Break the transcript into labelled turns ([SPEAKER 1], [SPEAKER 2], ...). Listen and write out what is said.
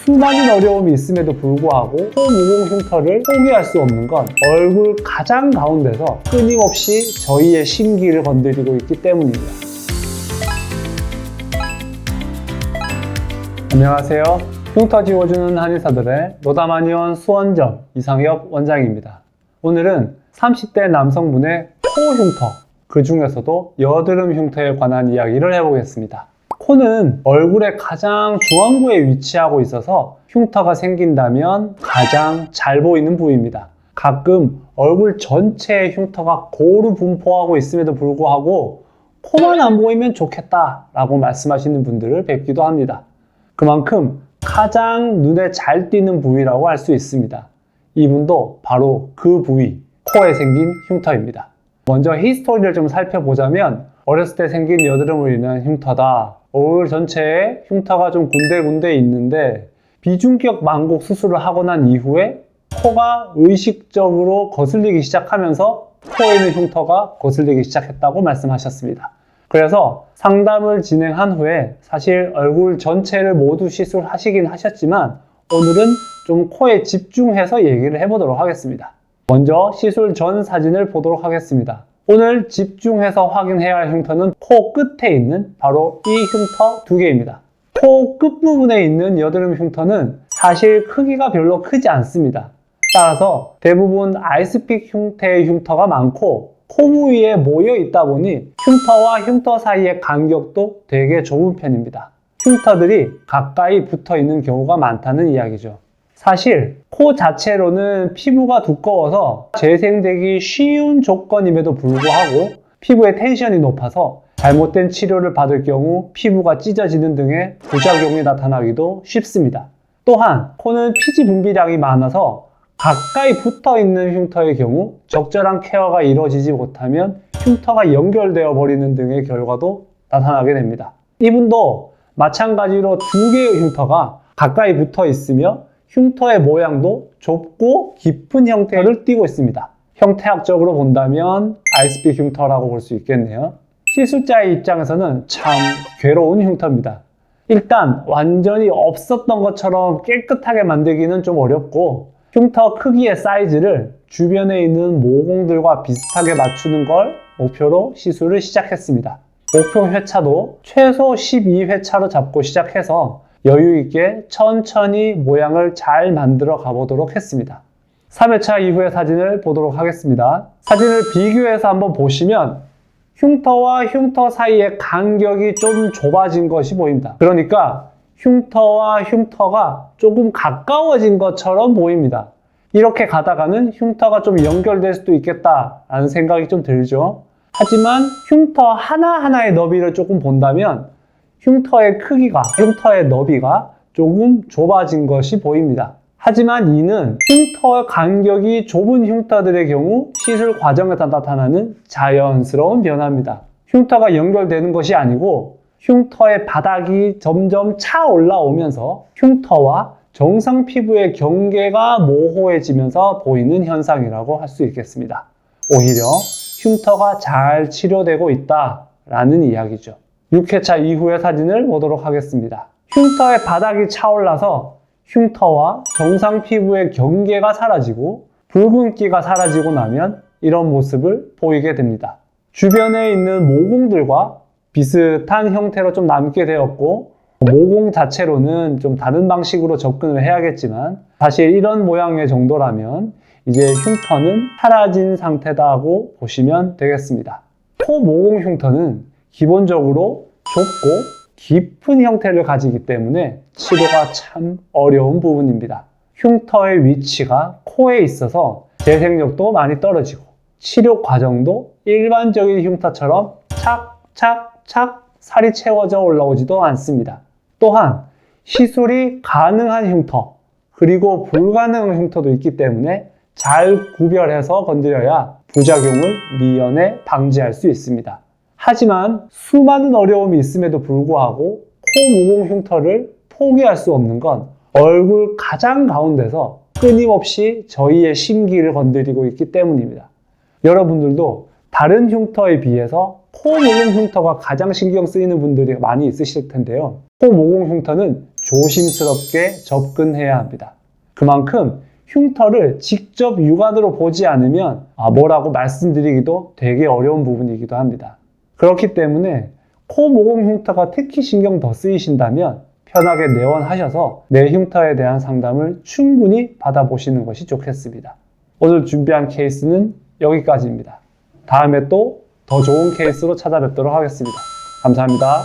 [SPEAKER 1] 수많은 어려움이 있음에도 불구하고 코 모공 흉터를 포기할 수 없는 건 얼굴 가장 가운데서 끊임없이 저희의 심기를 건드리고 있기 때문입니다. 안녕하세요. 흉터 지워주는 한의사들의 노담한의원 수원점 이상엽 원장입니다. 오늘은 30대 남성분의 코 흉터, 그 중에서도 여드름 흉터에 관한 이야기를 해보겠습니다. 코는 얼굴의 가장 중앙부에 위치하고 있어서 흉터가 생긴다면 가장 잘 보이는 부위입니다. 가끔 얼굴 전체에 흉터가 고루 분포하고 있음에도 불구하고 코만 안 보이면 좋겠다 라고 말씀하시는 분들을 뵙기도 합니다. 그만큼 가장 눈에 잘 띄는 부위라고 할 수 있습니다. 이분도 바로 그 부위, 코에 생긴 흉터입니다. 먼저 히스토리를 좀 살펴보자면 어렸을 때 생긴 여드름을 인한 흉터다. 얼굴 전체에 흉터가 좀 군데군데 있는데 비중격 만곡 수술을 하고 난 이후에 코가 의식적으로 거슬리기 시작하면서 코에 있는 흉터가 거슬리기 시작했다고 말씀하셨습니다. 그래서 상담을 진행한 후에 사실 얼굴 전체를 모두 시술하시긴 하셨지만 오늘은 좀 코에 집중해서 얘기를 해보도록 하겠습니다. 먼저 시술 전 사진을 보도록 하겠습니다. 오늘 집중해서 확인해야 할 흉터는 코 끝에 있는 바로 이 흉터 두 개입니다. 코 끝부분에 있는 여드름 흉터는 사실 크기가 별로 크지 않습니다. 따라서 대부분 아이스픽 형태의 흉터가 많고 코 부위에 모여 있다 보니 흉터와 흉터 사이의 간격도 되게 좁은 편입니다. 흉터들이 가까이 붙어 있는 경우가 많다는 이야기죠. 사실 코 자체로는 피부가 두꺼워서 재생되기 쉬운 조건임에도 불구하고 피부의 텐션이 높아서 잘못된 치료를 받을 경우 피부가 찢어지는 등의 부작용이 나타나기도 쉽습니다. 또한 코는 피지 분비량이 많아서 가까이 붙어 있는 흉터의 경우 적절한 케어가 이루어지지 못하면 흉터가 연결되어 버리는 등의 결과도 나타나게 됩니다. 이분도 마찬가지로 두 개의 흉터가 가까이 붙어 있으며 흉터의 모양도 좁고 깊은 형태를 띠고 있습니다. 형태학적으로 본다면 아이스픽 흉터라고 볼 수 있겠네요. 시술자의 입장에서는 참 괴로운 흉터입니다. 일단 완전히 없었던 것처럼 깨끗하게 만들기는 좀 어렵고 흉터 크기의 사이즈를 주변에 있는 모공들과 비슷하게 맞추는 걸 목표로 시술을 시작했습니다. 목표 회차도 최소 12회차로 잡고 시작해서 여유 있게 천천히 모양을 잘 만들어 가보도록 했습니다. 3회차 이후의 사진을 보도록 하겠습니다. 사진을 비교해서 한번 보시면 흉터와 흉터 사이의 간격이 좀 좁아진 것이 보입니다. 그러니까 흉터와 흉터가 조금 가까워진 것처럼 보입니다. 이렇게 가다가는 흉터가 좀 연결될 수도 있겠다라는 생각이 좀 들죠. 하지만 흉터 하나하나의 너비를 조금 본다면 흉터의 크기가, 흉터의 너비가 조금 좁아진 것이 보입니다. 하지만 이는 흉터 간격이 좁은 흉터들의 경우 시술 과정에서 나타나는 자연스러운 변화입니다. 흉터가 연결되는 것이 아니고 흉터의 바닥이 점점 차 올라오면서 흉터와 정상 피부의 경계가 모호해지면서 보이는 현상이라고 할 수 있겠습니다. 오히려 흉터가 잘 치료되고 있다라는 이야기죠. 6회차 이후의 사진을 보도록 하겠습니다. 흉터의 바닥이 차올라서 흉터와 정상 피부의 경계가 사라지고 붉은기가 사라지고 나면 이런 모습을 보이게 됩니다. 주변에 있는 모공들과 비슷한 형태로 좀 남게 되었고 모공 자체로는 좀 다른 방식으로 접근을 해야겠지만 사실 이런 모양의 정도라면 이제 흉터는 사라진 상태다고 보시면 되겠습니다. 코 모공 흉터는 기본적으로 좁고 깊은 형태를 가지기 때문에 치료가 참 어려운 부분입니다. 흉터의 위치가 코에 있어서 재생력도 많이 떨어지고 치료 과정도 일반적인 흉터처럼 착착착 살이 채워져 올라오지도 않습니다. 또한 시술이 가능한 흉터 그리고 불가능한 흉터도 있기 때문에 잘 구별해서 건드려야 부작용을 미연에 방지할 수 있습니다. 하지만 수많은 어려움이 있음에도 불구하고 코 모공 흉터를 포기할 수 없는 건 얼굴 가장 가운데서 끊임없이 저희의 심기를 건드리고 있기 때문입니다. 여러분들도 다른 흉터에 비해서 코 모공 흉터가 가장 신경 쓰이는 분들이 많이 있으실 텐데요. 코 모공 흉터는 조심스럽게 접근해야 합니다. 그만큼 흉터를 직접 육안으로 보지 않으면 뭐라고 말씀드리기도 되게 어려운 부분이기도 합니다. 그렇기 때문에 코, 모공 흉터가 특히 신경 더 쓰이신다면 편하게 내원하셔서 내 흉터에 대한 상담을 충분히 받아보시는 것이 좋겠습니다. 오늘 준비한 케이스는 여기까지입니다. 다음에 또 더 좋은 케이스로 찾아뵙도록 하겠습니다. 감사합니다.